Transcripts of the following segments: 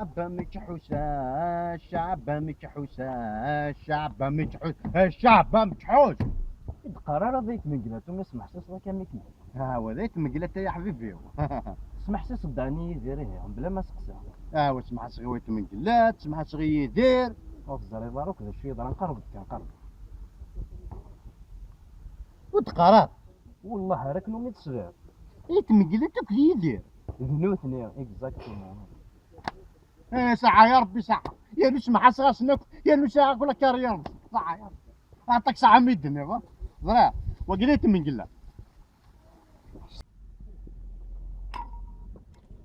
الشعب مكحوسة، الشعب مكحوسة، الشعب مكحوس، الشعب مكحوس. قرار ضيت مقلات وما سمح ساس كان مكي. ها هو ذيك مقلت يا حبيبي. سمح ساس داني يديريه بلا ما سقسى. ها هو سمح صغيوت مقلات، سمح صغي يدير. او الزري داروك ذا شويه دار نقرب كنقرب. وتقرار والله راك نومي تصغير. ذيك مقلت كي يدير. ذنوثني اكزاكتومون. ساعة يا ربي ساعة، يا لو سمح صغاسنك، يا لو ساعة كل كارير ساعة يا ربي. أعطاك ساعة ميدني ضرا وقليت مقلة.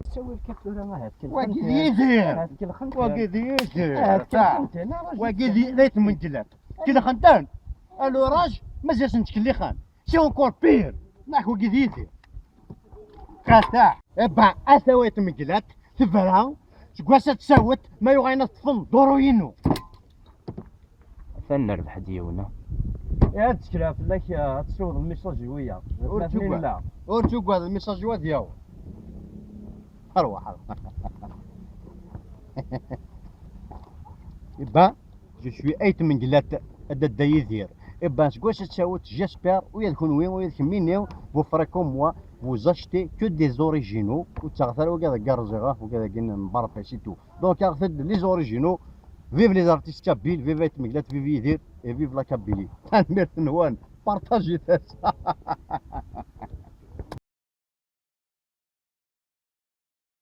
تسوي الكيف ولا ما هاد كل وقد يدير، هاد كل خنت وقد يدير، هاد كل خنت انا راجل وقد ليت مقلات. كي خنتان الو راج مازال نتكلي خان سي اونكور بير معك وقد يدير قاطع ابا اسويت مقلات تفرها تقواس تساوت ما يغينا تفن دروينو فن نربح ديونا. يا تشكرا فلاك تسوض الميساج ويا لا ورتوق هذا الميساج واد ياو اروح ابا جو سوي ايت مقلات ادا يدير ابا تقواس تساوت جيسبر ويدكن وين ويدكن مينيو vous ferez comme moi vous achetez que des originaux وتغثروا كذا كارزغا وكذا كنا مبارفه سي تو دونك اخذ لي زوريجينو فيف لي زارتيست كابيل فيف ايت مقلات فيف يدير فيف لا كابيلي. تنمير نوان بارطاجي